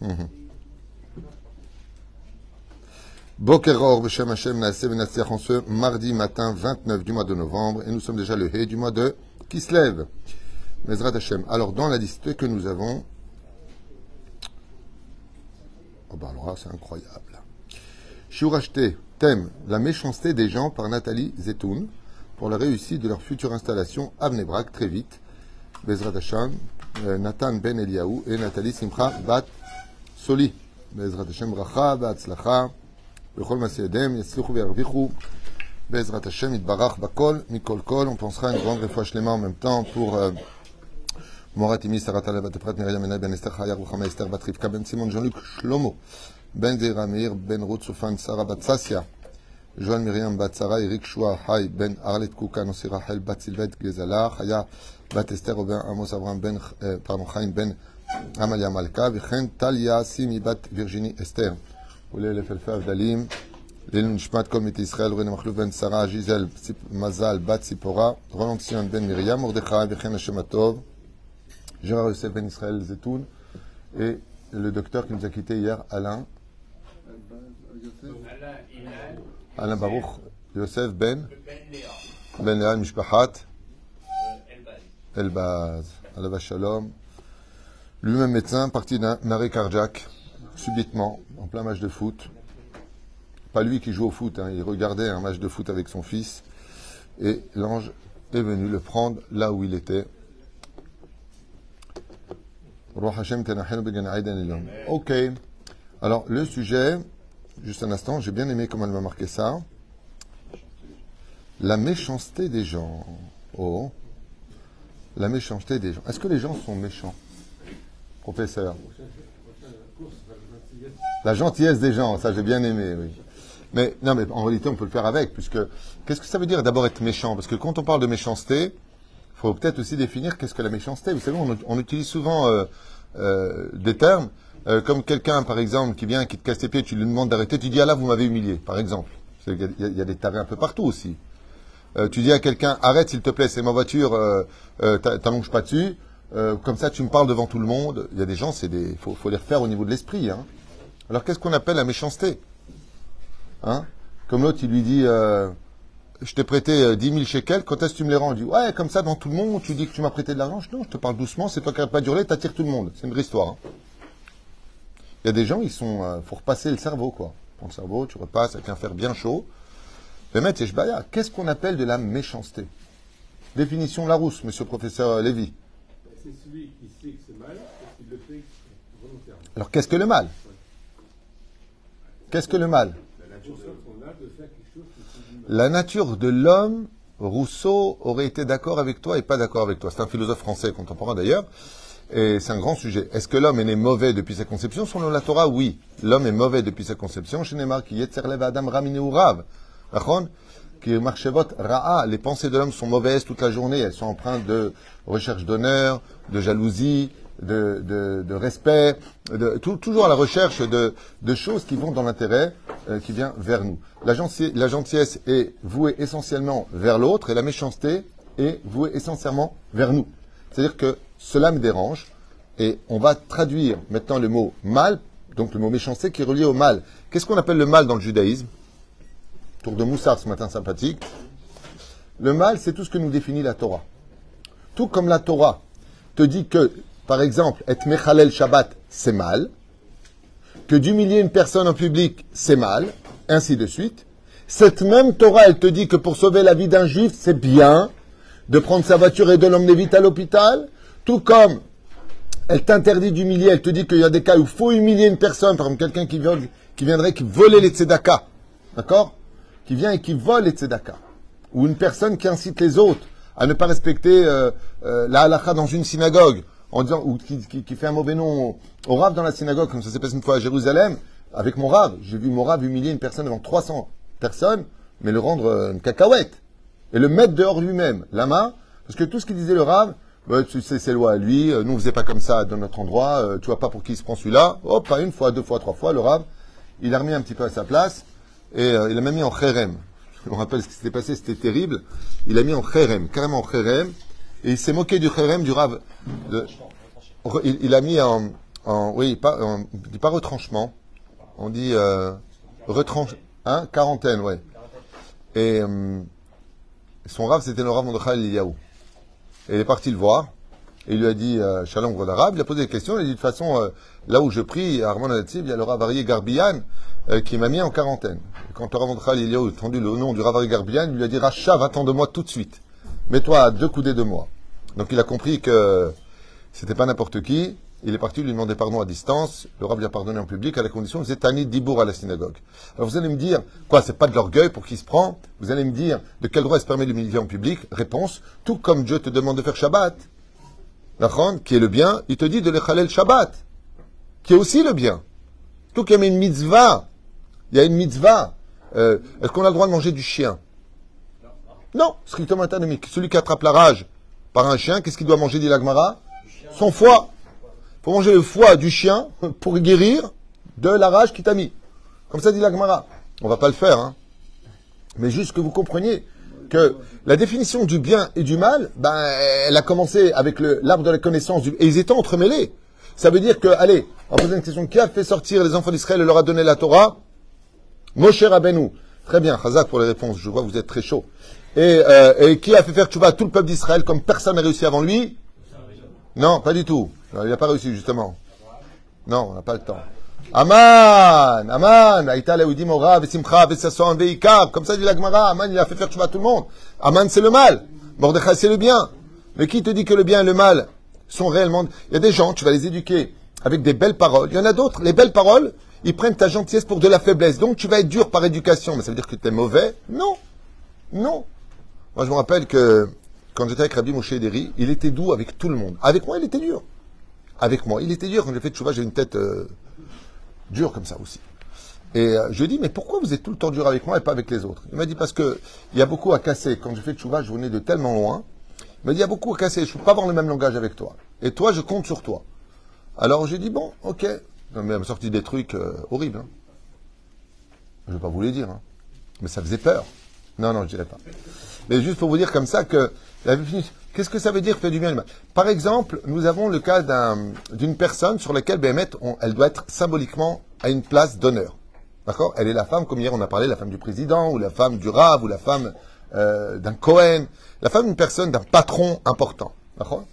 Mhm. Boker Or, Beshem Hashem, Naaseh Venatziach, en ce mardi matin 29 du mois de novembre, et nous sommes déjà le Hé du mois de Kislev. Bezrat Hashem. Alors, dans la liste que nous avons, oh ben alors là, c'est incroyable. Shiur acheté, thème, la méchanceté des gens par Nathalie Zetoun, pour la réussite de leur future installation à Bnei Brak, très vite. Bezrat Hashem, Nathan Ben Eliaou et Nathalie Simcha Bat Soli. Bezrat Hashem, Bracha, Batzlacha. Bechol Masiyadem, Yatzlichu V'Yarvichu, Bezrat Hashem, Yitbarach Bakol, Mikol Kol. On pensera à une grande réfoua shlema en même temps pour Morat Imi, Sarah Taleh, Bat Efrat, Miriam Menay, Ben Esther Chaya, Ruchama Esther, Bat Rivka, Ben Simon, Jean-Luc Shlomo, Ben Zeira Meir, Ben Ruth Soufan, Sarah Bat Sassia, Joan Miriam Bat Sarah, Eric Shua, Hay, Ben Arlet Kouka, Nossi Rachel, Bat Silvet, Gezala, Chaya, Bat Esther, Ben Amos Avram, Ben, Chaim, Ben Amalia Malka, Vichen Talia, Simi, Bat Virginie Esther. וללפלפי הבדלים, לעילוי נשמת כל מת ישראל, אורן המחלוף בן שרה, ז'יזל מזל, בת ציפורה, רולנד ציון בן מרים, מרדכי וכן השם הטוב, ג'רר יוסף בן ישראל זיתון, et le docteur qui nous a quitté hier, Alain Baruch Yosef Ben Léa, Mishpachat Elbaz, Alav Shalom, lui-même médecin, parti d'un arrêt cardiaque, subitement, en plein match de foot. Pas lui qui joue au foot, hein, il regardait un match de foot avec son fils, et l'ange est venu le prendre là où il était. Ok. Alors, le sujet, juste un instant, j'ai bien aimé comment elle m'a marqué ça. La méchanceté des gens. Oh. La méchanceté des gens. Est-ce que les gens sont méchants, professeur? La gentillesse des gens, ça j'ai bien aimé, oui. Mais non, mais en réalité, on peut le faire avec, puisque qu'est-ce que ça veut dire d'abord être méchant? Parce que quand on parle de méchanceté, il faut peut-être aussi définir qu'est-ce que la méchanceté. Vous savez, on utilise souvent des termes comme quelqu'un, par exemple, qui vient, qui te casse les pieds, tu lui demandes d'arrêter, tu dis ah là vous m'avez humilié, par exemple. Il y a des tarés un peu partout aussi. Tu dis à quelqu'un arrête s'il te plaît, c'est ma voiture, t'allonges pas dessus. Comme ça, tu me parles devant tout le monde. Il y a des gens, faut les refaire au niveau de l'esprit. Hein. Alors, qu'est-ce qu'on appelle la méchanceté? Hein? Comme l'autre, il lui dit, je t'ai prêté 10 000 shekels, quand est-ce que tu me les rends? Il dit, ouais, comme ça, devant tout le monde, tu dis que tu m'as prêté de l'argent. Non, je te parle doucement, c'est toi qui n'arrêtes pas d'hurler, t'attires tout le monde. C'est une vraie histoire. Hein. Il y a des gens, faut repasser le cerveau, quoi. Prends le cerveau, tu repasses avec un fer bien chaud. Le maître Yeshbaya, qu'est-ce qu'on appelle de la méchanceté? Définition Larousse, monsieur le professeur Lévy. C'est celui qui sait que c'est mal et qui le fait volontairement. Alors, qu'est-ce que le mal? Qu'est-ce que le mal? La nature de l'homme, Rousseau aurait été d'accord avec toi et pas d'accord avec toi. C'est un philosophe français contemporain d'ailleurs, et c'est un grand sujet. Est-ce que l'homme est né mauvais depuis sa conception? Selon la Torah, oui. L'homme est mauvais depuis sa conception. Chez Neymar, qui Yetzer Lev Adam Ramine Urav. Qui Marchevot Ra'a, les pensées de l'homme sont mauvaises toute la journée. Elles sont empreintes de recherche d'honneur, de jalousie, de respect, toujours à la recherche de choses qui vont dans l'intérêt qui vient vers nous. La gentillesse est vouée essentiellement vers l'autre et la méchanceté est vouée essentiellement vers nous. C'est-à-dire que cela me dérange et on va traduire maintenant le mot mal, donc le mot méchanceté qui est relié au mal. Qu'est-ce qu'on appelle le mal dans le judaïsme? Tour de Moussard ce matin sympathique. Le mal, c'est tout ce que nous définit la Torah. Tout comme la Torah te dit que, par exemple, être mechalel Shabbat, c'est mal, que d'humilier une personne en public, c'est mal, ainsi de suite. Cette même Torah, elle te dit que pour sauver la vie d'un juif, c'est bien de prendre sa voiture et de l'emmener vite à l'hôpital. Tout comme elle t'interdit d'humilier, elle te dit qu'il y a des cas où il faut humilier une personne, par exemple quelqu'un qui viendrait qui volait les tzedaka, d'accord? Qui vient et qui vole les tzedaka, ou une personne qui incite les autres à ne pas respecter la halakha dans une synagogue, en disant, ou qui fait un mauvais nom au Rav dans la synagogue, comme ça s'est passé une fois à Jérusalem, avec mon Rav. J'ai vu mon Rav humilier une personne devant 300 personnes, mais le rendre une cacahuète, et le mettre dehors lui-même. Lama, parce que tout ce qu'il disait le Rav, tu sais, c'est loi à lui, nous on faisait pas comme ça dans notre endroit, tu vois pas pour qui il se prend celui-là, hop, pas une fois, deux fois, trois fois, le Rav, il a remis un petit peu à sa place, et il a même mis en kherem. Je me rappelle ce qui s'était passé, c'était terrible. Il a mis en kherem, carrément en kherem, et il s'est moqué du kherem du Rav. Il a mis en Oui, on dit pas retranchement, on dit hein, quarantaine, ouais. Et son rave, c'était le Rav Mordechai Eliyahu. Et il est parti le voir, et il lui a dit Shalom Kvod Harav. Il a posé des questions, il a dit de toute façon, là où je prie, à Armon Anatzib, il y a le Rav Aryeh Garbian qui m'a mis en quarantaine. Et quand le Rav Mordechai Eliyahu a entendu le nom du Rav Aryeh Garbian, il lui a dit Rachav, attends de moi tout de suite. Mets-toi à 2 coudées de moi. Donc il a compris que c'était pas n'importe qui. Il est parti lui demander pardon à distance. Le Rav lui a pardonné en public à la condition de Zetani Dibour à la synagogue. Alors vous allez me dire, quoi, c'est pas de l'orgueil pour qui se prend? Vous allez me dire, de quel droit il se permet d'humilier en public? Réponse, tout comme Dieu te demande de faire Shabbat, Nachon, qui est le bien, il te dit de l'Echalel Shabbat, qui est aussi le bien. Tout comme il y a une mitzvah, il y a une mitzvah. Est-ce qu'on a le droit de manger du chien? Non, strictement antinomique. Celui qui attrape la rage par un chien, qu'est-ce qu'il doit manger, dit la Gemara? Son foie. Il faut manger le foie du chien pour guérir de la rage qui t'a mis. Comme ça dit la Gemara. On va pas le faire, hein. Mais juste que vous compreniez que la définition du bien et du mal, ben, elle a commencé avec l'arbre de la connaissance et ils étaient entremêlés. Ça veut dire que, allez, on va poser une question. Qui a fait sortir les enfants d'Israël et leur a donné la Torah? Moshe Rabbeinu. Très bien, Chazak pour les réponses. Je vois que vous êtes très chaud. Et qui a fait faire tchouva à tout le peuple d'Israël comme personne n'a réussi avant lui? Non, pas du tout. Il n'a pas réussi, justement. Non, on n'a pas le temps. Aman, Aïta Leoudim Ora, Vesimcha, Vesasson, Veikar. Comme ça dit la Gemara. Aman, il a fait faire tchouva à tout le monde. Aman, c'est le mal. Mordechai, c'est le bien. Mais qui te dit que le bien et le mal sont réellement... Il y a des gens, tu vas les éduquer avec des belles paroles. Il y en a d'autres, les belles paroles, ils prennent ta gentillesse pour de la faiblesse. Donc tu vas être dur par éducation. Mais ça veut dire que tu es mauvais? Non. Non. Moi, je me rappelle que quand j'étais avec Rabbi Moshe Ederi, il était doux avec tout le monde. Avec moi, il était dur. Avec moi, il était dur. Quand j'ai fait tchouva, j'ai une tête dure comme ça aussi. Et je lui ai dit, mais pourquoi vous êtes tout le temps dur avec moi et pas avec les autres? Il m'a dit, parce que il y a beaucoup à casser. Quand j'ai fait tchouva, je venais de tellement loin. Il m'a dit, il y a beaucoup à casser. Je ne peux pas avoir le même langage avec toi. Et toi, je compte sur toi. Alors j'ai dit, bon, ok. Non, mais elle m'a sorti des trucs horribles. Hein. Je ne vais pas vous les dire. Hein. Mais ça faisait peur. Non, je ne dirais pas. Mais juste pour vous dire comme ça que qu'est-ce que ça veut dire faire du bien et du mal? Par exemple, nous avons le cas d'une personne sur laquelle elle doit être symboliquement à une place d'honneur. D'accord? Elle est la femme, comme hier on a parlé, la femme du président, ou la femme du Rav, ou la femme d'un Cohen, la femme d'une personne, d'un patron important. D'accord?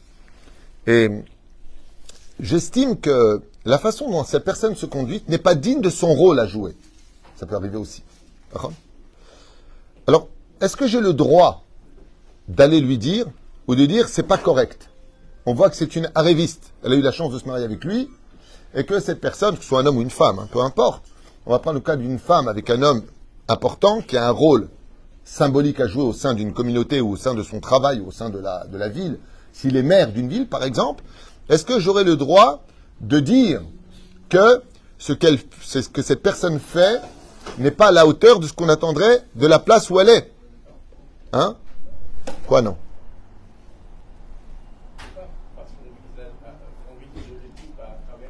Et j'estime que la façon dont cette personne se conduit n'est pas digne de son rôle à jouer. Ça peut arriver aussi. D'accord? Alors, est-ce que j'ai le droit d'aller lui dire, ou de dire, c'est pas correct? On voit que c'est une arriviste. Elle a eu la chance de se marier avec lui, et que cette personne, que ce soit un homme ou une femme, hein, peu importe. On va prendre le cas d'une femme avec un homme important, qui a un rôle symbolique à jouer au sein d'une communauté, ou au sein de son travail, ou au sein de la ville. S'il est maire d'une ville, par exemple, est-ce que j'aurai le droit de dire que ce que cette personne fait n'est pas à la hauteur de ce qu'on attendrait de la place où elle est? Hein? Quoi, non?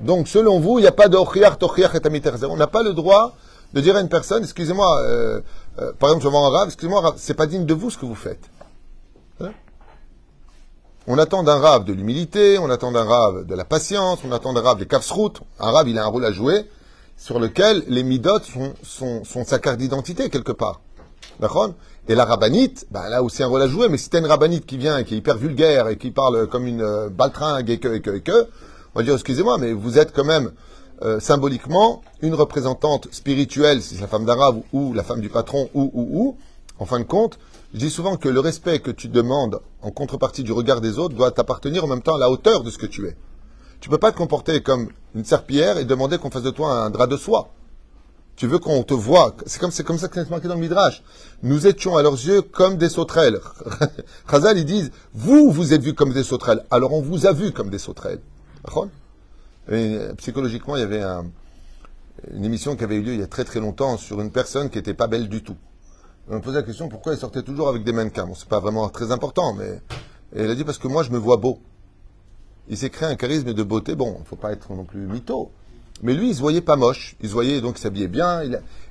Donc, selon vous, il n'y a pas de Ochiach, Tochiach et Amiterzer. On n'a pas le droit de dire à une personne, excusez-moi, par exemple, je vais voir un Rav, excusez-moi, Rav, c'est pas digne de vous ce que vous faites. Hein? On attend d'un Rav de l'humilité, on attend d'un Rav de la patience, on attend d'un Rav des kafsrout. Un Rav, il a un rôle à jouer sur lequel les midot sont sa carte d'identité, quelque part. D'accord? Et la rabbinite, ben là aussi un rôle à jouer, mais si t'as une rabbinite qui vient et qui est hyper vulgaire et qui parle comme une baltringue et que, on va dire, excusez-moi, mais vous êtes quand même symboliquement une représentante spirituelle, si c'est la femme d'arabe ou la femme du patron ou, en fin de compte, je dis souvent que le respect que tu demandes en contrepartie du regard des autres doit t'appartenir en même temps à la hauteur de ce que tu es. Tu peux pas te comporter comme une serpillière et demander qu'on fasse de toi un drap de soie. Tu veux qu'on te voie. C'est comme ça que c'est marqué dans le Midrash. Nous étions à leurs yeux comme des sauterelles. Chazal, ils disent, vous êtes vus comme des sauterelles. Alors on vous a vus comme des sauterelles. Et, psychologiquement, il y avait une émission qui avait eu lieu il y a très très longtemps sur une personne qui n'était pas belle du tout. On me posait la question pourquoi elle sortait toujours avec des mannequins. Bon, c'est pas vraiment très important, mais et elle a dit parce que moi je me vois beau. Il s'est créé un charisme de beauté. Bon, il ne faut pas être non plus mytho. Mais lui, il se voyait pas moche. Il se voyait donc il s'habillait bien.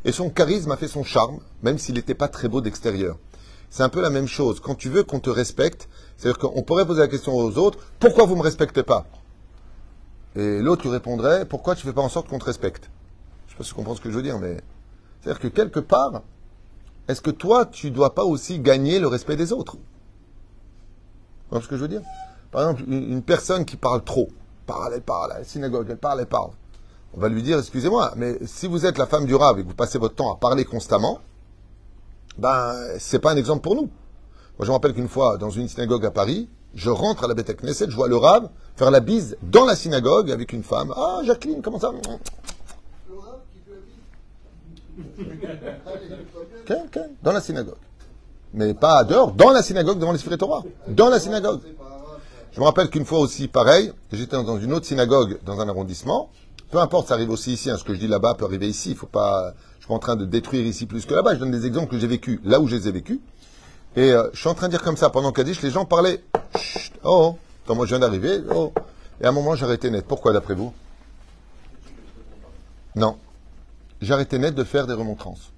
Et son charisme a fait son charme, même s'il n'était pas très beau d'extérieur. C'est un peu la même chose. Quand tu veux qu'on te respecte, c'est-à-dire qu'on pourrait poser la question aux autres, pourquoi vous ne me respectez pas? Et l'autre lui répondrait, pourquoi tu fais pas en sorte qu'on te respecte? Je sais pas si tu comprends ce que je veux dire, mais c'est-à-dire que quelque part, est-ce que toi, tu dois pas aussi gagner le respect des autres? Tu vois ce que je veux dire? Par exemple, une personne qui parle trop, elle parle, à la synagogue, elle parle. On va lui dire, excusez-moi, mais si vous êtes la femme du Rav et que vous passez votre temps à parler constamment, ben, c'est pas un exemple pour nous. Moi, je me rappelle qu'une fois, dans une synagogue à Paris, je rentre à la Beth Knesset, je vois le Rav faire la bise dans la synagogue avec une femme. Ah, Jacqueline, comment ça? Le Rav qui fait la bise. Dans la synagogue. Mais pas dehors, dans la synagogue, devant les Torah. Dans la synagogue. Je me rappelle qu'une fois aussi, pareil, j'étais dans une autre synagogue, dans un arrondissement. Peu importe, ça arrive aussi ici. Hein, ce que je dis là-bas peut arriver ici. Il faut pas. Je suis pas en train de détruire ici plus que là-bas. Je donne des exemples que j'ai vécus là où je les ai vécus. Et je suis en train de dire comme ça pendant Kaddish, les gens parlaient. Chut, oh, quand moi je viens d'arriver. Oh. Et à un moment, j'ai arrêté net. Pourquoi, d'après vous? Non, j'ai arrêté net de faire des remontrances,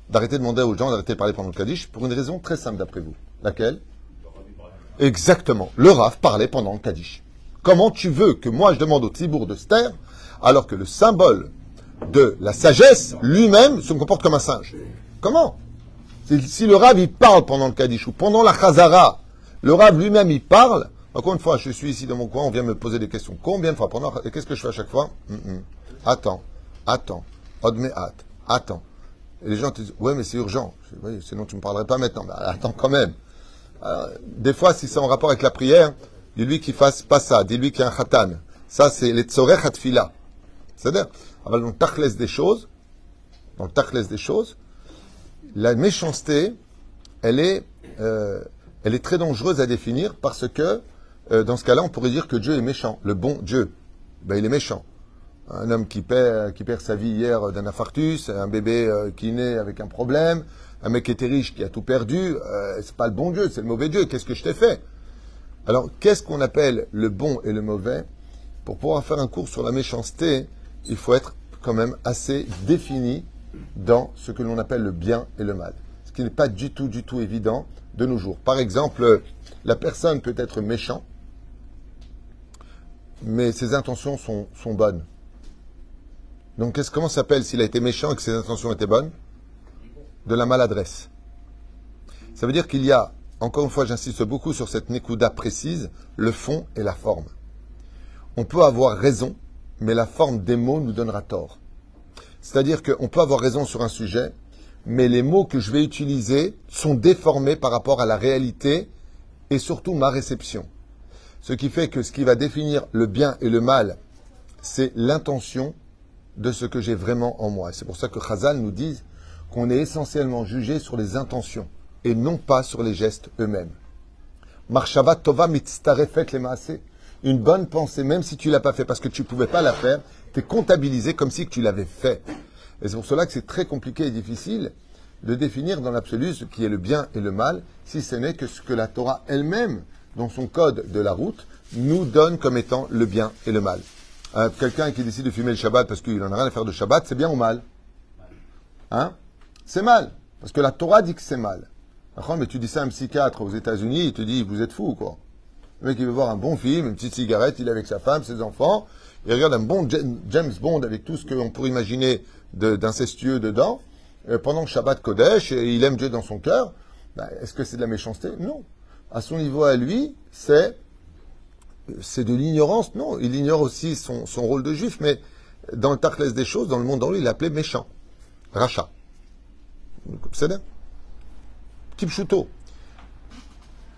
d'arrêter de demander aux gens d'arrêter de parler pendant le Kaddish pour une raison très simple, d'après vous. Laquelle? Exactement. Le Rav parlait pendant le Kaddish. Comment tu veux que moi je demande au Tzibour de se taire alors que le symbole de la sagesse lui-même se comporte comme un singe? Comment? Si le Rav il parle pendant le Kaddish ou pendant la Chazara, le Rav lui-même il parle. Encore une fois, je suis ici dans mon coin, on vient me poser des questions. Combien de fois et qu'est-ce que je fais à chaque fois? Attends. Odmehat. Attends. Et les gens te disent, ouais, mais c'est urgent. Je dis, oui, sinon tu ne me parlerais pas maintenant. Mais attends quand même. Des fois, si c'est en rapport avec la prière, dis-lui qu'il fasse pas ça. Dis-lui qu'il y a un khatan. Ça, c'est les tzorech hatfila. C'est-à-dire, dans le tachles des choses, la méchanceté, elle est très dangereuse à définir parce que, dans ce cas-là, on pourrait dire que Dieu est méchant. Le bon Dieu, ben, il est méchant. Un homme qui perd sa vie hier d'un infarctus, un bébé qui naît avec un problème, un mec qui était riche qui a tout perdu, c'est pas le bon Dieu, c'est le mauvais Dieu. Qu'est-ce que je t'ai fait? Alors, qu'est-ce qu'on appelle le bon et le mauvais? Pour pouvoir faire un cours sur la méchanceté, il faut être quand même assez défini dans ce que l'on appelle le bien et le mal. Ce qui n'est pas du tout évident de nos jours. Par exemple, la personne peut être méchante, mais ses intentions sont bonnes. Donc, comment ça s'appelle s'il a été méchant et que ses intentions étaient bonnes? De la maladresse. Ça veut dire qu'il y a, encore une fois, j'insiste beaucoup sur cette nekuda précise, le fond et la forme. On peut avoir raison, mais la forme des mots nous donnera tort. C'est-à-dire qu'on peut avoir raison sur un sujet, mais les mots que je vais utiliser sont déformés par rapport à la réalité et surtout ma réception. Ce qui fait que ce qui va définir le bien et le mal, c'est l'intention de ce que j'ai vraiment en moi. C'est pour ça que Chazal nous dit qu'on est essentiellement jugé sur les intentions et non pas sur les gestes eux-mêmes. Marshava tova mitztarefet le maaseh. Une bonne pensée, même si tu l'as pas fait parce que tu pouvais pas la faire, t'es comptabilisé comme si que tu l'avais fait. Et c'est pour cela que c'est très compliqué et difficile de définir dans l'absolu ce qui est le bien et le mal, si ce n'est que ce que la Torah elle-même, dans son code de la route, nous donne comme étant le bien et le mal. Quelqu'un qui décide de fumer le Shabbat parce qu'il en a rien à faire de Shabbat, c'est bien ou mal? Hein? C'est mal. Parce que la Torah dit que c'est mal. Mais tu dis ça à un psychiatre aux États-Unis, il te dit, vous êtes fou, quoi. Le mec, il veut voir un bon film, une petite cigarette, il est avec sa femme, ses enfants, il regarde un bon James Bond avec tout ce qu'on pourrait imaginer d'incestueux dedans, pendant le Shabbat Kodesh, et il aime Dieu dans son cœur. Ben, est-ce que c'est de la méchanceté? Non. À son niveau à lui, c'est de l'ignorance. Non, il ignore aussi son rôle de juif, mais dans le Tachles des choses, dans le monde en lui, il l'appelait méchant. Racha. C'est ça? Kipchuto.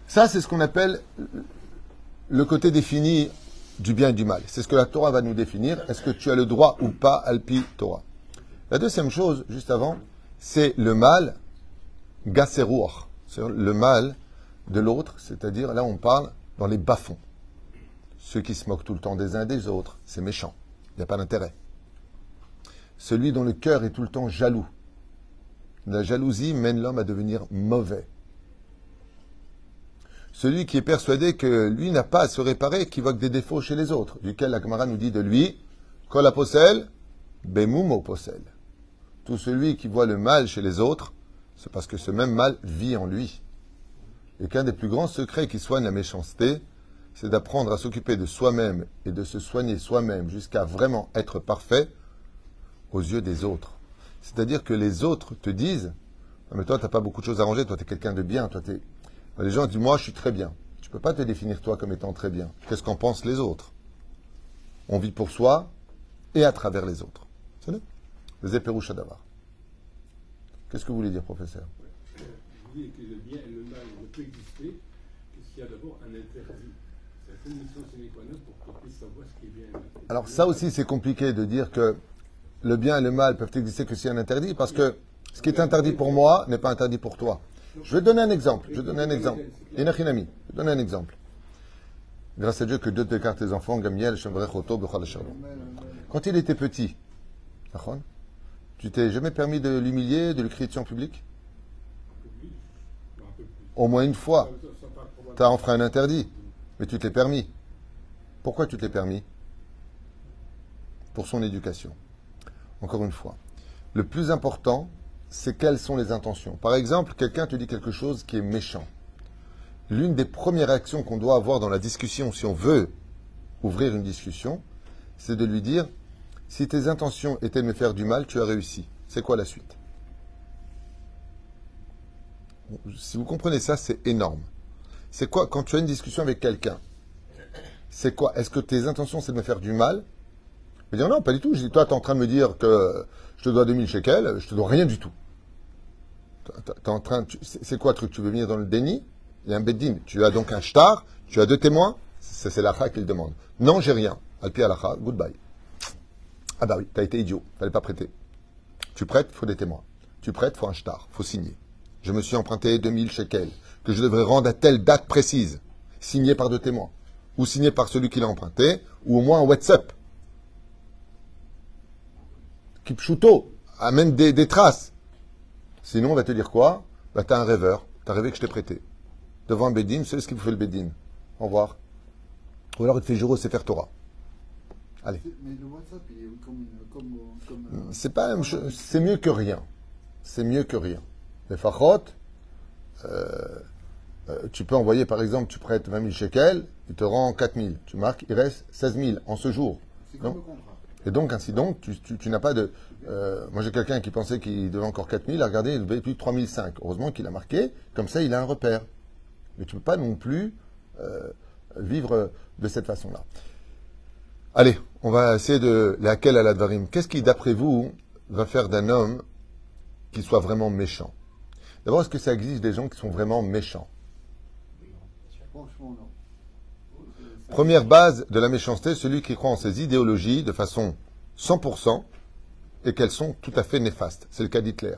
Ça, c'est ce qu'on appelle le côté défini du bien et du mal. C'est ce que la Torah va nous définir. Est-ce que tu as le droit ou pas alpi Torah? La deuxième chose, juste avant, c'est le mal, gaseruach. C'est le mal de l'autre, c'est-à-dire, là, on parle dans les bas-fonds. Ceux qui se moquent tout le temps des uns et des autres, c'est méchant. Il n'y a pas d'intérêt. Celui dont le cœur est tout le temps jaloux. La jalousie mène l'homme à devenir mauvais. Celui qui est persuadé que lui n'a pas à se réparer, qui voit que des défauts chez les autres, duquel la Gemara nous dit de lui, Kol aposel, bemumo posel. Tout celui qui voit le mal chez les autres, c'est parce que ce même mal vit en lui. Et qu'un des plus grands secrets qui soigne la méchanceté, c'est d'apprendre à s'occuper de soi-même et de se soigner soi-même jusqu'à vraiment être parfait aux yeux des autres. C'est-à-dire que les autres te disent « Mais toi, tu n'as pas beaucoup de choses à ranger, toi, tu es quelqu'un de bien. Toi, t'es... » Les gens disent « Moi, je suis très bien. » Tu ne peux pas te définir toi comme étant très bien. Qu'est-ce qu'en pensent les autres? On vit pour soi et à travers les autres. C'est le Zéperoucha d'Avar. Qu'est-ce que vous voulez dire, professeur? Je vous dis que le bien et le mal ne peut exister que s'il y a d'abord un interdit. C'est la condition sine qua non pour qu'on puisse savoir ce qui est bien et mal. Alors ça aussi, c'est compliqué de dire que le bien et le mal peuvent exister que s'il y a un interdit, parce que ce qui est interdit pour moi n'est pas interdit pour toi. Je vais donner un exemple. Inachinami. Je vais donner un exemple. Grâce à Dieu que Dieu te garde tes enfants, Gamiel, Shembrech, Oto, Bechal, Shalom. Quand il était petit, tu t'es jamais permis de l'humilier, de lui crier dessus en public? Au moins une fois. Tu as enfreint un interdit, mais tu te l'es permis. Pourquoi tu te l'es permis? Pour son éducation. Encore une fois. Le plus important, c'est quelles sont les intentions. Par exemple, quelqu'un te dit quelque chose qui est méchant. L'une des premières actions qu'on doit avoir dans la discussion, si on veut ouvrir une discussion, c'est de lui dire, si tes intentions étaient de me faire du mal, tu as réussi. C'est quoi la suite? Si vous comprenez ça, c'est énorme. C'est quoi, quand tu as une discussion avec quelqu'un, c'est quoi? Est-ce que tes intentions, c'est de me faire du mal? Je vais dire non, pas du tout. Je dis, toi, tu es en train de me dire que je te dois 2000 shekels, je te dois rien du tout. C'est quoi le truc? Tu veux venir dans le déni? Il y a un beddin. Tu as donc un shtar, tu as deux témoins. C'est l'akha qu'il demande. Non, j'ai rien. Alpi alakha, goodbye. Ah bah oui, t'as été idiot. Fallait pas prêter. Tu prêtes, faut des témoins. Tu prêtes, faut un shtar, faut signer. Je me suis emprunté 2000 shekels que je devrais rendre à telle date précise, signé par deux témoins, ou signé par celui qui l'a emprunté, ou au moins un WhatsApp. Kipchuto, amène des traces. Sinon, on va te dire quoi? Bah, t'es un rêveur. T'as rêvé que je t'ai prêté. Devant un beddin, vous savez ce qu'il vous fait le beddin? Au revoir. Ou alors il te fait jurer au Sefer Torah. Allez. Mais le WhatsApp, il est comme c'est pas la même chose. C'est mieux que rien. C'est mieux que rien. Les fachot, tu peux envoyer, par exemple, tu prêtes 20 000 shekels, il te rend 4 000. Tu marques, il reste 16 000 en ce jour. C'est comme le contrat. Et donc, ainsi donc, tu n'as pas de... moi, j'ai quelqu'un qui pensait qu'il devait encore 4 000. Regardez, il devait plus de 3 500. Heureusement qu'il a marqué. Comme ça, il a un repère. Mais tu ne peux pas non plus vivre de cette façon-là. Allez, on va essayer de... Laquelle à l'advarim. Qu'est-ce qui, d'après vous, va faire d'un homme qui soit vraiment méchant? D'abord, est-ce que ça existe des gens qui sont vraiment méchants? Franchement, non. Première base de la méchanceté, celui qui croit en ses idéologies de façon 100% et qu'elles sont tout à fait néfastes. C'est le cas d'Hitler.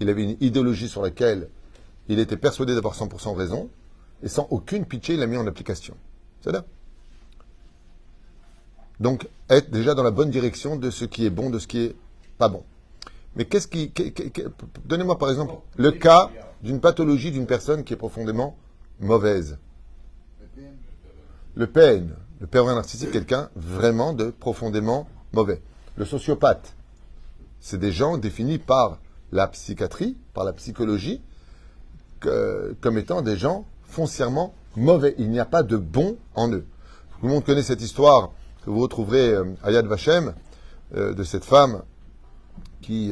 Il avait une idéologie sur laquelle il était persuadé d'avoir 100% raison et sans aucune pitié, il l'a mis en application. C'est là. Donc, être déjà dans la bonne direction de ce qui est bon, de ce qui est pas bon. Mais qu'est-ce qui... Donnez-moi par exemple le cas d'une pathologie d'une personne qui est profondément mauvaise. Le PN, le pervers narcissique, quelqu'un vraiment de profondément mauvais. Le sociopathe, c'est des gens définis par la psychiatrie, par la psychologie, comme étant des gens foncièrement mauvais. Il n'y a pas de bon en eux. Tout le monde connaît cette histoire que vous retrouverez à Yad Vashem, de cette femme qui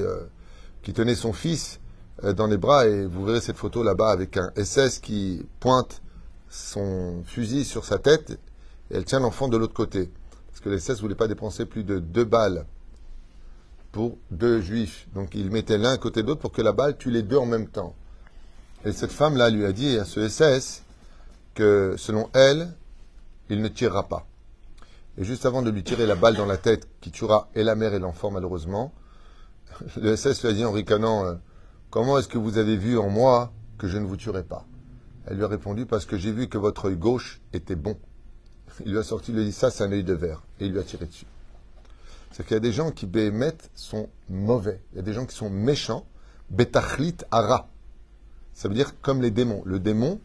tenait son fils dans les bras, et vous verrez cette photo là-bas avec un SS qui pointe son fusil sur sa tête et elle tient l'enfant de l'autre côté. Parce que les SS ne voulaient pas dépenser plus de 2 balles pour 2 juifs. Donc ils mettaient l'un à côté de l'autre pour que la balle tue les deux en même temps. Et cette femme-là lui a dit à ce SS que selon elle, il ne tirera pas. Et juste avant de lui tirer la balle dans la tête qui tuera et la mère et l'enfant malheureusement, le SS lui a dit en ricanant comment est-ce que vous avez vu en moi que je ne vous tuerai pas? Elle lui a répondu parce que j'ai vu que votre œil gauche était bon. Il lui a sorti, il lui a dit ça c'est un œil de verre et il lui a tiré dessus. C'est qu'il y a des gens qui béhémeth sont mauvais. Il y a des gens qui sont méchants. Betachlit ara. Ça veut dire comme les démons. Le démon,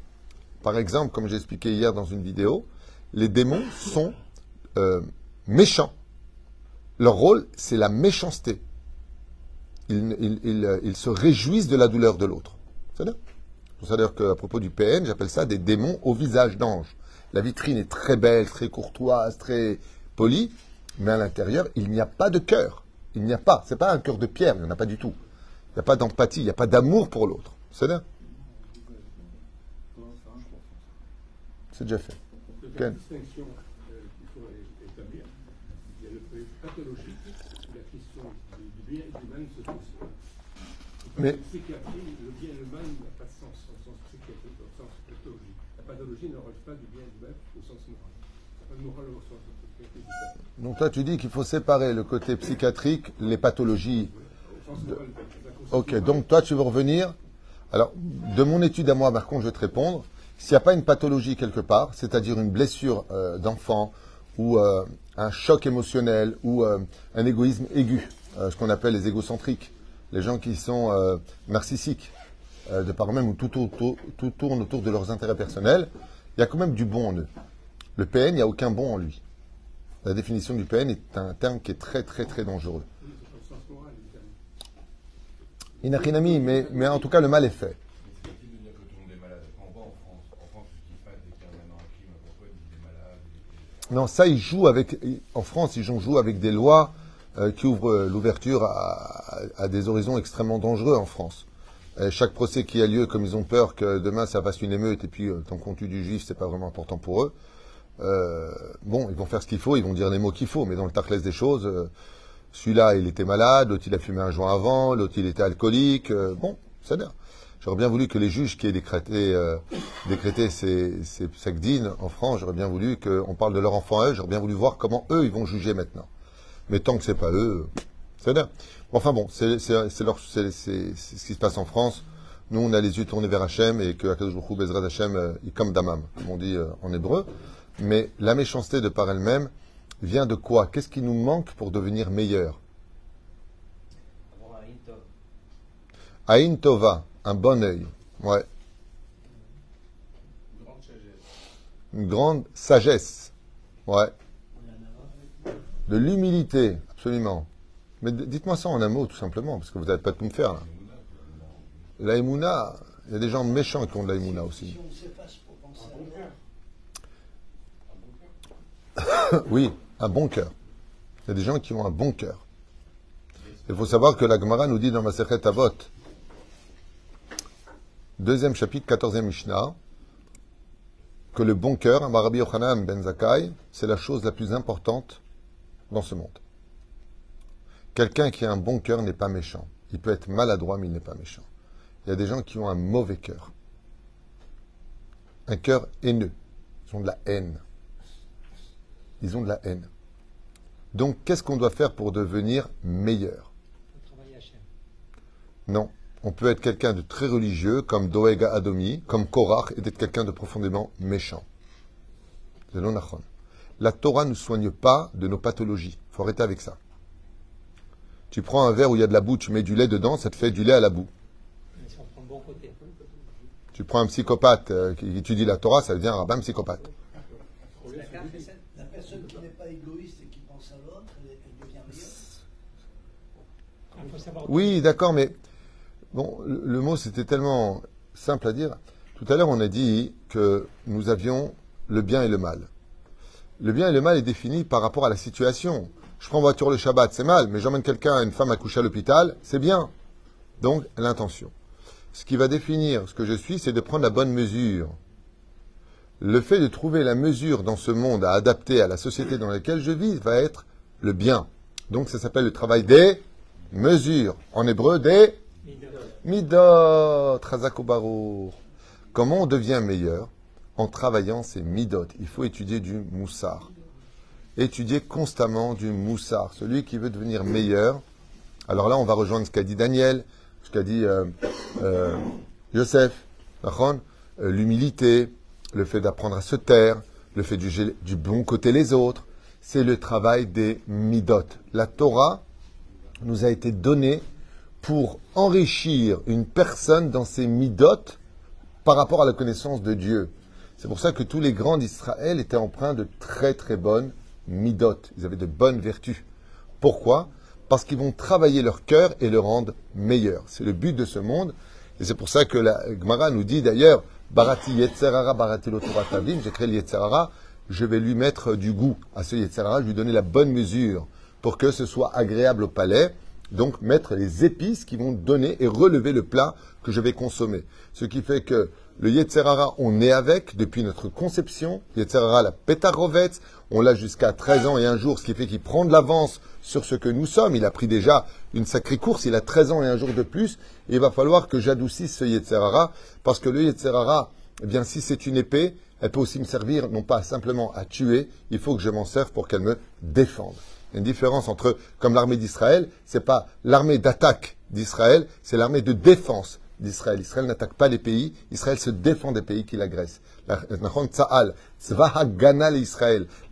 par exemple, comme j'ai expliqué hier dans une vidéo, les démons sont méchants. Leur rôle, c'est la méchanceté. Ils se réjouissent de la douleur de l'autre. C'est ça. C'est pour ça d'ailleurs qu'à propos du PN, j'appelle ça des démons au visage d'ange. La vitrine est très belle, très courtoise, très polie, mais à l'intérieur, il n'y a pas de cœur. Il n'y a pas. C'est pas un cœur de pierre, il n'y en a pas du tout. Il n'y a pas d'empathie, il n'y a pas d'amour pour l'autre. C'est là. C'est déjà fait. Donc, la distinction qu'il faut établir, il y a le point pathologique, où la question du bien et du mal ne se pose pas. Mais En psychiatrie, le bien et le mal n'a pas de sens au sens psychiatrique, au sens pathologique. La pathologie ne relève pas du bien et du mal au sens moral. Il n'y a pas de morale au sens psychiatrique. donc toi, tu dis qu'il faut séparer le côté psychiatrique, les pathologies. Au sens moral, Ok, donc toi, tu veux revenir. Alors, de mon étude à moi, par contre, je vais te répondre. S'il n'y a pas une pathologie quelque part, c'est-à-dire une blessure d'enfant ou un choc émotionnel ou un égoïsme aigu, ce qu'on appelle les égocentriques, les gens qui sont narcissiques, de par même où tout tourne autour de leurs intérêts personnels, il y a quand même du bon en eux. Le PN, il n'y a aucun bon en lui. La définition du PN est un terme qui est très très très dangereux. au sens moral, évidemment. Inachinami, mais en tout cas, le mal est fait. C'est facile de dire que tout le monde est malade. Quand on va en France, ce qui se passe dès qu'il y a maintenant un crime, pourquoi il est malade Non, ça, ils jouent avec. En France, ils jouent avec des lois qui ouvrent l'ouverture à des horizons extrêmement dangereux en France. Chaque procès qui a lieu, comme ils ont peur que demain ça fasse une émeute et puis tant qu'on tue du juif, c'est pas vraiment important pour eux. Bon, ils vont faire ce qu'il faut, ils vont dire les mots qu'il faut, mais dans le taclès des choses, celui-là, il était malade, l'autre, il a fumé un joint avant, l'autre, il était alcoolique. Bon, c'est bien. J'aurais bien voulu que les juges qui aient décrété ces sakdines en France, j'aurais bien voulu qu'on parle de leur enfant à eux, j'aurais bien voulu voir comment eux, ils vont juger maintenant. Mais tant que c'est pas eux, c'est bien. Enfin bon, c'est ce qui se passe en France. Nous, on a les yeux tournés vers Hachem et que Akadosh Baruch Hu Bezrat Hachem, comme Damam, comme on dit en hébreu. Mais la méchanceté de par elle-même vient de quoi? Qu'est-ce qui nous manque pour devenir meilleur? Aïn Tova, un bon œil. Ouais. Une grande sagesse. Ouais. De l'humilité, absolument. Mais dites-moi ça en un mot, tout simplement, parce que vous n'allez pas tout me faire, là. La Emouna, il y a des gens méchants qui ont de la Emouna aussi. Oui, un bon cœur. Il y a des gens qui ont un bon cœur. Il faut savoir que la Gemara nous dit dans Masechet Avot, 2e chapitre, 14e Mishnah, que le bon cœur, Rabbi Yochanan ben Zakkai, c'est la chose la plus importante dans ce monde. Quelqu'un qui a un bon cœur n'est pas méchant. Il peut être maladroit, mais il n'est pas méchant. Il y a des gens qui ont un mauvais cœur. Un cœur haineux. Ils ont de la haine. Ils ont de la haine. Donc, qu'est-ce qu'on doit faire pour devenir meilleur? Non. On peut être quelqu'un de très religieux, comme Doega Adomi, comme Korach, et d'être quelqu'un de profondément méchant. C'est l'onachon. La Torah ne soigne pas de nos pathologies. Il faut arrêter avec ça. Tu prends un verre où il y a de la boue, tu mets du lait dedans, ça te fait du lait à la boue. Tu prends un psychopathe qui étudie la Torah, ça devient un rabbin psychopathe. La personne qui n'est pas égoïste et qui pense à l'autre, elle devient meilleure. Oui, d'accord, mais bon, le mot c'était tellement simple à dire. Tout à l'heure, on a dit que nous avions le bien et le mal. Le bien et le mal est défini par rapport à la situation. Je prends voiture le Shabbat, c'est mal, mais j'emmène quelqu'un, une femme à coucher à l'hôpital, c'est bien. Donc, l'intention. Ce qui va définir ce que je suis, c'est de prendre la bonne mesure. Le fait de trouver la mesure dans ce monde à adapter à la société dans laquelle je vis va être le bien. Donc, ça s'appelle le travail des mesures. En hébreu, des midot, Chazak u'baruch. Comment on devient meilleur? En travaillant ces midot. Il faut étudier du moussar. Étudier constamment du moussar. Celui qui veut devenir meilleur. Alors là, on va rejoindre ce qu'a dit Daniel, ce qu'a dit Yosef, l'humilité, le fait d'apprendre à se taire, le fait du bon côté les autres. C'est le travail des midot. La Torah nous a été donnée pour enrichir une personne dans ses midot par rapport à la connaissance de Dieu. C'est pour ça que tous les grands d'Israël étaient empreints de très très bonnes midot. Ils avaient de bonnes vertus. Pourquoi? Parce qu'ils vont travailler leur cœur et le rendre meilleur. C'est le but de ce monde. Et c'est pour ça que la Gemara nous dit d'ailleurs, Barati Yetzerara, Barati Lotora Tavim, j'ai créé le Yetzerara, je vais lui mettre du goût à ce Yetzerara, je vais lui donner la bonne mesure pour que ce soit agréable au palais. Donc, mettre les épices qui vont donner et relever le plat que je vais consommer. Ce qui fait que le Yetzerara, on est avec depuis notre conception. Yetzerara, la pétarovetz, on l'a jusqu'à 13 ans et un jour, ce qui fait qu'il prend de l'avance sur ce que nous sommes. Il a pris déjà une sacrée course, il a 13 ans et un jour de plus. Et il va falloir que j'adoucisse ce Yetzerara, parce que le Yetzerara, eh bien, si c'est une épée, elle peut aussi me servir, non pas simplement à tuer, il faut que je m'en serve pour qu'elle me défende. Il y a une différence entre, comme l'armée d'Israël, c'est pas l'armée d'attaque d'Israël, c'est l'armée de défense d'Israël. Israël n'attaque pas les pays, Israël se défend des pays qui l'agressent.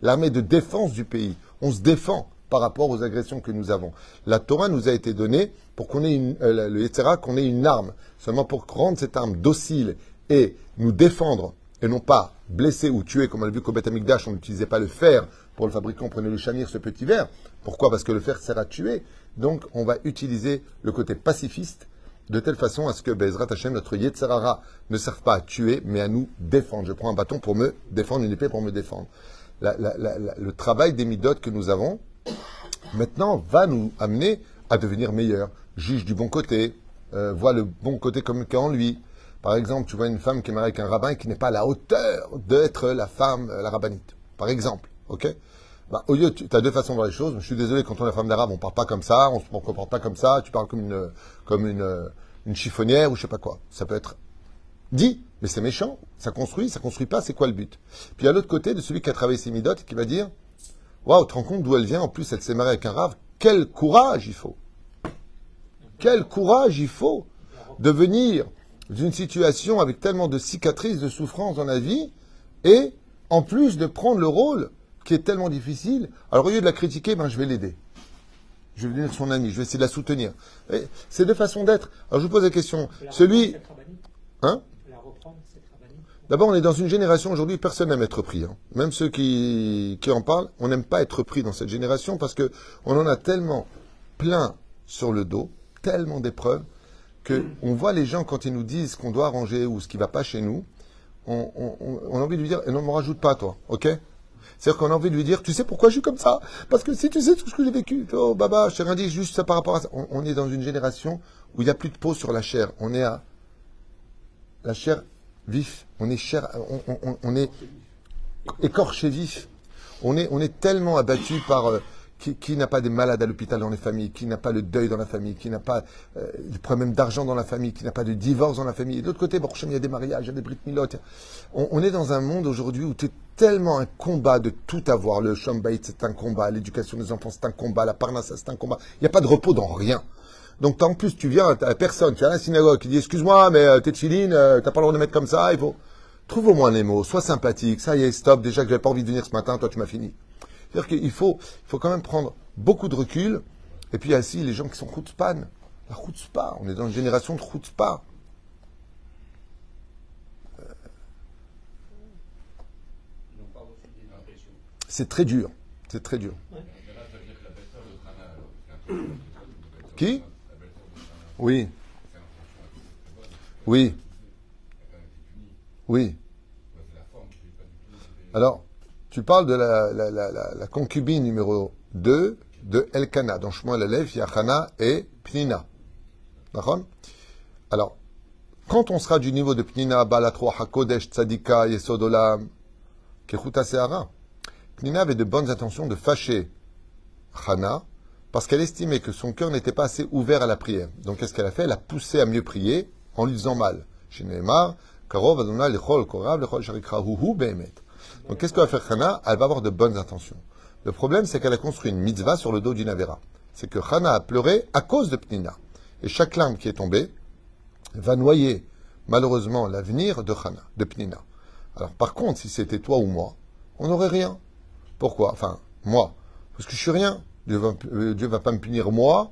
L'armée de défense du pays. On se défend par rapport aux agressions que nous avons. La Torah nous a été donnée pour qu'on ait le Yetzirah, qu'on ait une arme. Seulement pour rendre cette arme docile et nous défendre, et non pas blesser ou tuer, comme on l'a vu qu'au Beth Amikdash, on n'utilisait pas le fer pour le fabriquer, on prenait le chamir, ce petit verre. Pourquoi? Parce que le fer sert à tuer. Donc, on va utiliser le côté pacifiste de telle façon à ce que Bezrat Hashem, notre Yetzirah, ne serve pas à tuer, mais à nous défendre. Je prends un bâton pour me défendre, une épée pour me défendre. Le travail des midot que nous avons, maintenant, va nous amener à devenir meilleurs. Juge du bon côté, voit le bon côté comme qu'en lui. Par exemple, tu vois une femme qui est mariée avec un rabbin qui n'est pas à la hauteur d'être la femme, la rabbinite. Par exemple, ok? Bah, au lieu, tu as deux façons de voir les choses. Je suis désolé, quand on est la femme d'arabe, on parle pas comme ça, on se comporte pas comme ça, tu parles comme une chiffonnière ou je sais pas quoi. Ça peut être dit, mais c'est méchant, ça construit pas, c'est quoi le but? Puis à l'autre côté de celui qui a travaillé ses midotes et qui va dire, waouh, tu te rends compte d'où elle vient, en plus elle s'est mariée avec un rave, quel courage il faut! Quel courage il faut de venir d'une situation avec tellement de cicatrices, de souffrances dans la vie, et en plus de prendre le rôle qui est tellement difficile. Alors au lieu de la critiquer, je vais l'aider. Je vais devenir son ami, je vais essayer de la soutenir. Et c'est deux façons d'être. Alors je vous pose la question, celui... Hein? D'abord, on est dans une génération aujourd'hui, personne n'aime être pris. Hein. Même ceux qui en parlent, on n'aime pas être pris dans cette génération parce que on en a tellement plein sur le dos, tellement d'épreuves, qu'on voit les gens quand ils nous disent qu'on doit arranger ou ce qui ne va pas chez nous, on a envie de lui dire, et non, ne me rajoute pas toi, ok? C'est-à-dire qu'on a envie de lui dire, tu sais pourquoi je suis comme ça? Parce que si tu sais tout ce que j'ai vécu, oh baba, je t'ai rien dit, juste ça par rapport à ça. On est dans une génération où il n'y a plus de peau sur la chair. On est à la chair vif. On est chair, on est écorché vif. On est tellement abattu par... Qui n'a pas des malades à l'hôpital dans les familles, qui n'a pas le deuil dans la famille, qui n'a pas des problèmes d'argent dans la famille, qui n'a pas de divorce dans la famille. Et de l'autre côté, il y a des mariages, il y a des brit milot. On est dans un monde aujourd'hui où tu es tellement un combat de tout avoir. Le Shambait, c'est un combat. L'éducation des enfants, c'est un combat. La Parnassa, c'est un combat. Il n'y a pas de repos dans rien. Donc, en plus, tu viens à personne, tu as à la synagogue qui dit, excuse-moi, mais tes tefilines, t'as pas le droit de mettre comme ça, il faut... Trouve au moins les mots, sois sympathique, ça y est, stop, déjà que j'avais pas envie de venir ce matin, toi tu m'as fini. C'est-à-dire qu'il faut quand même prendre beaucoup de recul. Et puis, il y a aussi les gens qui sont chutzpan. La chutzpah, on est dans une génération de chutzpah. C'est très dur. C'est très dur. Qui? Oui. Oui. Oui. Alors, tu parles de la concubine numéro 2 de Elkana. Dans Shmuel Aleph, il y a Hana et Pnina. D'accord? Alors, quand on sera du niveau de Pnina, Balatro, Hakodesh, Tzadika, Yesodolam, Kechuta Seara, Pnina avait de bonnes intentions de fâcher Hana parce qu'elle estimait que son cœur n'était pas assez ouvert à la prière. Donc, qu'est-ce qu'elle a fait? Elle a poussé à mieux prier en lui disant mal. Chez Neymar, Karov, Adonai, Lechol, Korav, Lechol, Sharikra, Huhu, Behemet. Donc, qu'est-ce que va faire Hana? Elle va avoir de bonnes intentions. Le problème, c'est qu'elle a construit une mitzvah sur le dos d'une Avera. C'est que Hana a pleuré à cause de Pnina. Et chaque larme qui est tombée va noyer, malheureusement, l'avenir de Hana, de Pnina. Alors, par contre, si c'était toi ou moi, on n'aurait rien. Pourquoi? Enfin, moi. Parce que je suis rien. Dieu va pas me punir moi,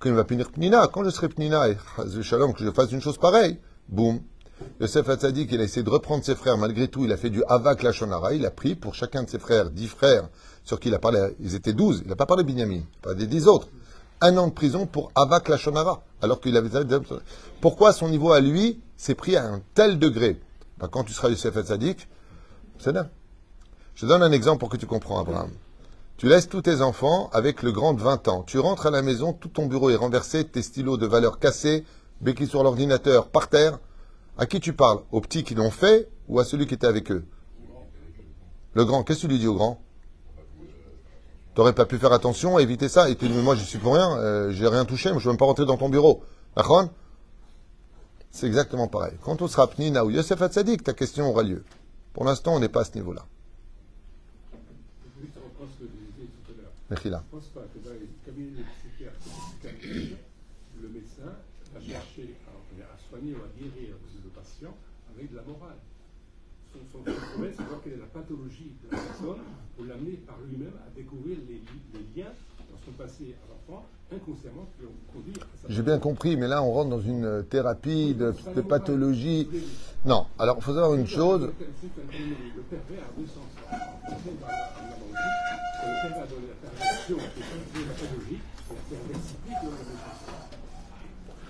qu'il va punir Pnina. Quand je serai Pnina et Shalom, que je fasse une chose pareille, boum. Yosef Hatzadik, il a essayé de reprendre ses frères. Malgré tout, il a fait du Havak Lachonara. Il a pris pour chacun de ses frères, 10 frères, sur qui il a parlé, ils étaient 12. Il n'a pas parlé de Binyamin, pas des 10 autres. 1 an de prison pour Havak Lachonara. Alors qu'il avait... Pourquoi son niveau à lui s'est pris à un tel degré Ben, quand tu seras Yosef Hatzadik, c'est là. Je te donne un exemple pour que tu comprends, Abraham. Tu laisses tous tes enfants avec le grand de 20 ans. Tu rentres à la maison, tout ton bureau est renversé, tes stylos de valeur cassés, béquilles sur l'ordinateur, par terre. À qui tu parles? Aux petits qui l'ont fait ou à celui qui était avec eux? Le grand. Qu'est-ce que tu lui dis au grand? T'aurais pas pu faire attention, éviter ça. Et tu dis, mais moi, je suis pour rien, j'ai rien touché, moi, je ne veux même pas rentrer dans ton bureau. D'accord? C'est exactement pareil. Quand on sera Pnina ou Yosef Hatzadik, ta question aura lieu. Pour l'instant, on n'est pas à ce niveau-là. Juste en reprendre ce que je disais tout à l'heure. Mechila. Je ne pense pas que dans les cabinets de psychiatrie, le médecin va chercher à soigner ou à guérir le patient avec de la morale. Son problème, c'est de voir quelle est la pathologie de la personne pour l'amener par lui-même à découvrir les liens dans son passé à l'enfant, inconsciemment, qui l'ont conduit à sa... J'ai bien compris, mais là, on rentre dans une thérapie de pathologie. Non, alors, il faut savoir une chose. Le pervers a deux sens. Le pervers a donné la perversion, qui est la pathologie, et la perversité de la méchanceté.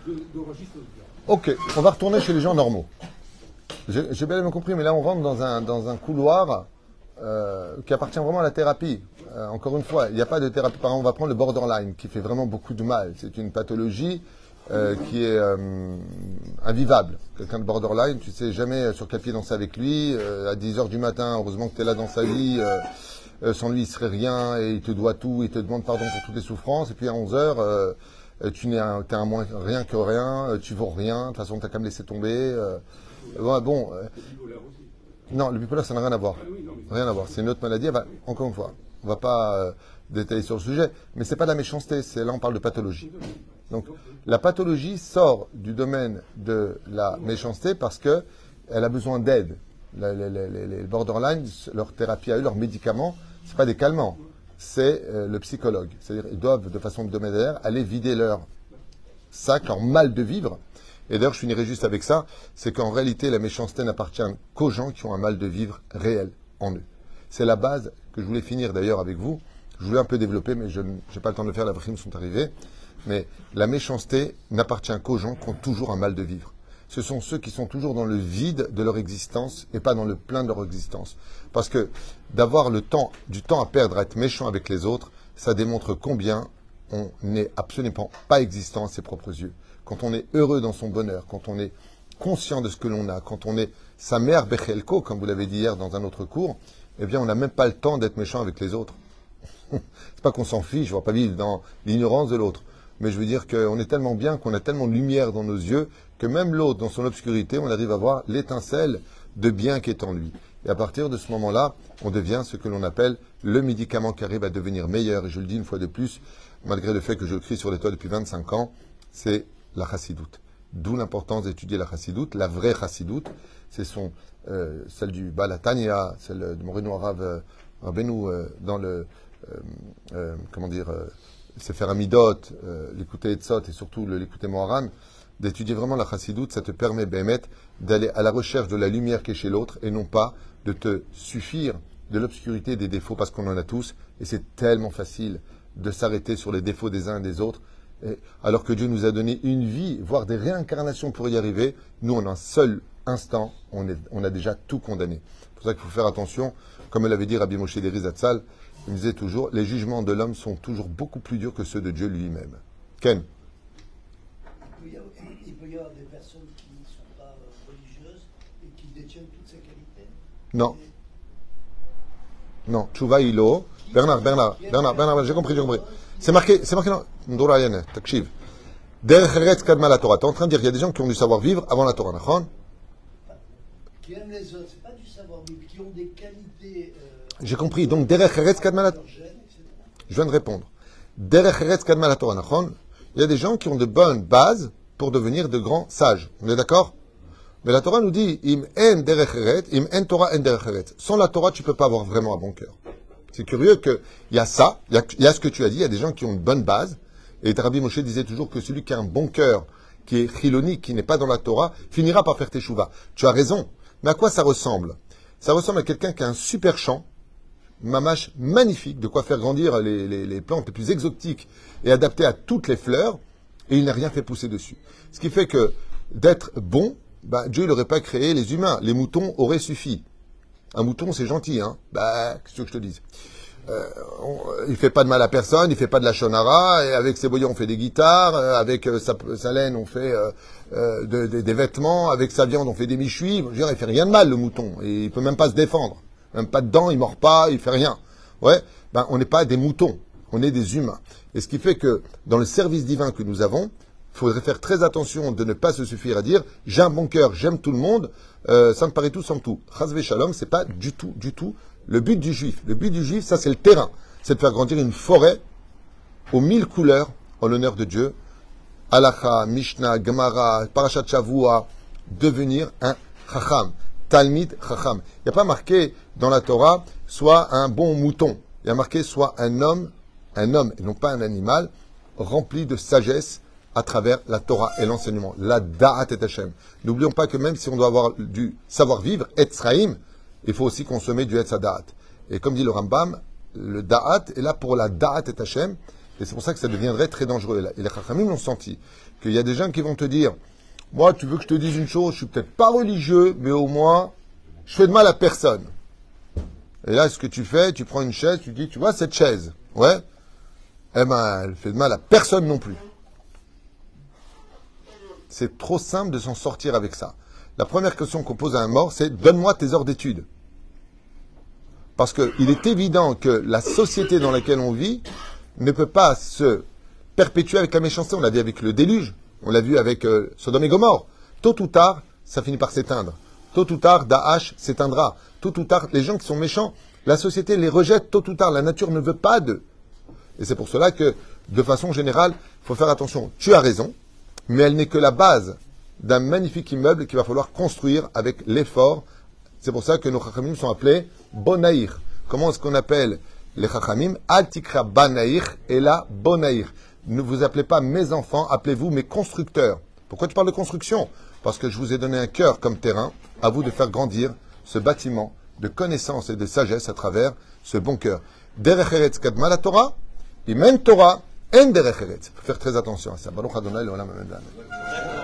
Deux registres différents. Ok, on va retourner chez les gens normaux. J'ai bien compris, mais là, on rentre dans un couloir qui appartient vraiment à la thérapie. Encore une fois, il n'y a pas de thérapie. Par exemple, on va prendre le borderline, qui fait vraiment beaucoup de mal. C'est une pathologie qui est invivable. Quelqu'un de borderline, tu sais jamais sur quel pied danser avec lui. À 10h du matin, heureusement que tu es là dans sa vie. Sans lui, il serait rien et il te doit tout. Il te demande pardon pour toutes les souffrances. Et puis à 11h, t'es un moins rien que rien. Tu vaux rien. De toute façon, tu as qu'à me laisser tomber. Bon. Non, le bipolaire, ça n'a rien à voir. Rien à voir. C'est une autre maladie. Encore une fois, on ne va pas détailler sur le sujet. Mais c'est pas de la méchanceté. Là, on parle de pathologie. Donc, la pathologie sort du domaine de la méchanceté parce que elle a besoin d'aide. Les borderline, leur thérapie à eux, leurs médicaments, c'est pas des calmants, c'est le psychologue. C'est-à-dire, ils doivent, de façon hebdomadaire, aller vider leur sac, leur mal de vivre. Et d'ailleurs, je finirai juste avec ça, c'est qu'en réalité, la méchanceté n'appartient qu'aux gens qui ont un mal de vivre réel en eux. C'est la base que je voulais finir d'ailleurs avec vous. Je voulais un peu développer, mais je n'ai pas le temps de le faire, les primes sont arrivées. Mais la méchanceté n'appartient qu'aux gens qui ont toujours un mal de vivre. Ce sont ceux qui sont toujours dans le vide de leur existence et pas dans le plein de leur existence. Parce que d'avoir du temps à perdre à être méchant avec les autres, ça démontre combien on n'est absolument pas existant à ses propres yeux. Quand on est heureux dans son bonheur, quand on est conscient de ce que l'on a, quand on est sa mère Bechelko, comme vous l'avez dit hier dans un autre cours, eh bien on n'a même pas le temps d'être méchant avec les autres. C'est pas qu'on s'en fiche, on ne va pas vivre dans l'ignorance de l'autre. Mais je veux dire qu'on est tellement bien, qu'on a tellement de lumière dans nos yeux, que même l'autre, dans son obscurité, on arrive à voir l'étincelle de bien qui est en lui. Et à partir de ce moment-là, on devient ce que l'on appelle le médicament qui arrive à devenir meilleur. Et je le dis une fois de plus, malgré le fait que je crie sur les toits depuis 25 ans, c'est la chassidoute. D'où l'importance d'étudier la chassidoute, la vraie chassidoute. C'est celle du Balatania, celle de Moreno Arav Rabbeinu dans le... Sefer Amidot, l'écouter Etzot et surtout l'écouter Moharan, d'étudier vraiment la chassidoute, ça te permet, Béhémet, d'aller à la recherche de la lumière qui est chez l'autre et non pas de te suffire de l'obscurité et des défauts parce qu'on en a tous et c'est tellement facile de s'arrêter sur les défauts des uns et des autres alors que Dieu nous a donné une vie, voire des réincarnations pour y arriver. Nous, en un seul instant, on a déjà tout condamné. C'est pour ça qu'il faut faire attention, comme l'avait dit Rabbi Moshe Deri Zatzal, il me disait toujours, les jugements de l'homme sont toujours beaucoup plus durs que ceux de Dieu lui-même. Ken? Il peut y avoir des personnes qui ne sont pas religieuses et qui détiennent toutes ces qualités? Non. Non. Tchouva Ilo. Bernard, j'ai compris. C'est marqué dans Ndora Yana, Takshiv. Derech Eretz Kadma la Torah. Tu es en train de dire qu'il y a des gens qui ont du savoir-vivre avant la Torah, Nachon? Qui aiment les autres, c'est pas du savoir-vivre, qui ont des qualités. J'ai compris. Donc, Derech Eretz Kadma la Torah. Je viens de répondre. Derech Eretz Kadma la Torah, Nachon? Il y a des gens qui ont de bonnes bases pour devenir de grands sages. On est d'accord? Mais la Torah nous dit, Im en derech eretz, im en Torah en derech eretz. Sans la Torah, tu peux pas avoir vraiment un bon cœur. C'est curieux qu'il y a ça, il y a ce que tu as dit, il y a des gens qui ont une bonne base. Et Rabbi Moshe disait toujours que celui qui a un bon cœur, qui est chiloni, qui n'est pas dans la Torah, finira par faire teshuva. Tu as raison. Mais à quoi ça ressemble? Ça ressemble à quelqu'un qui a un super champ, mamache magnifique, de quoi faire grandir les plantes les plus exotiques et adaptées à toutes les fleurs, et il n'a rien fait pousser dessus. Ce qui fait que d'être bon Dieu il n'aurait pas créé les humains. Les moutons auraient suffi. Un mouton, c'est gentil, hein. Qu'est-ce que je te dise? Il fait pas de mal à personne, il fait pas de la shonara, et avec ses boyaux on fait des guitares, avec sa laine on fait des vêtements, avec sa viande on fait des michuis. Je veux dire, il fait rien de mal le mouton, et il peut même pas se défendre, même pas de dents, il mord pas, il fait rien. Ouais, on n'est pas des moutons, on est des humains. Et ce qui fait que dans le service divin que nous avons, il faudrait faire très attention de ne pas se suffire à dire j'ai un bon cœur, j'aime tout le monde, ça me paraît tout sans tout. Chazvé shalom, c'est pas du tout le but du juif. Le but du juif, ça c'est le terrain. C'est de faire grandir une forêt aux 1000 couleurs en l'honneur de Dieu. Halacha, Mishnah, Gemara, Parashat Shavua, devenir un chacham, Talmid chacham. Il n'y a pas marqué dans la Torah soit un bon mouton. Il y a marqué soit un homme et non pas un animal, rempli de sagesse à travers la Torah et l'enseignement. La da'at et Hashem. N'oublions pas que même si on doit avoir du savoir-vivre, etzraïm, il faut aussi consommer du etz da'at. Et comme dit le Rambam, le da'at est là pour la da'at et Hashem, et c'est pour ça que ça deviendrait très dangereux. Et les chachamim l'ont senti, qu'il y a des gens qui vont te dire, moi tu veux que je te dise une chose, je suis peut-être pas religieux, mais au moins, je fais de mal à personne. Et là, ce que tu fais, tu prends une chaise, tu dis, tu vois cette chaise, ouais, elle fait de mal à personne non plus. C'est trop simple de s'en sortir avec ça. La première question qu'on pose à un mort, c'est « Donne-moi tes heures d'études ». Parce qu'il est évident que la société dans laquelle on vit ne peut pas se perpétuer avec la méchanceté. On l'a vu avec le déluge, on l'a vu avec Sodome et Gomorrhe. Tôt ou tard, ça finit par s'éteindre. Tôt ou tard, Daesh s'éteindra. Tôt ou tard, les gens qui sont méchants, la société les rejette tôt ou tard. La nature ne veut pas d'eux. Et c'est pour cela que, de façon générale, il faut faire attention. Tu as raison, mais elle n'est que la base d'un magnifique immeuble qu'il va falloir construire avec l'effort. C'est pour ça que nos chachamim sont appelés bonaïr. Comment est-ce qu'on appelle les chachamim? Al tikra banaïr et la bonaïr. Ne vous appelez pas mes enfants, appelez-vous mes constructeurs. Pourquoi tu parles de construction? Parce que je vous ai donné un cœur comme terrain, à vous de faire grandir ce bâtiment de connaissance et de sagesse à travers ce bon cœur. Derech eretz kadma la Torah, imen Torah, en derech eretz. Il faut faire très attention à ça. Baruch Adonai le'olam amen.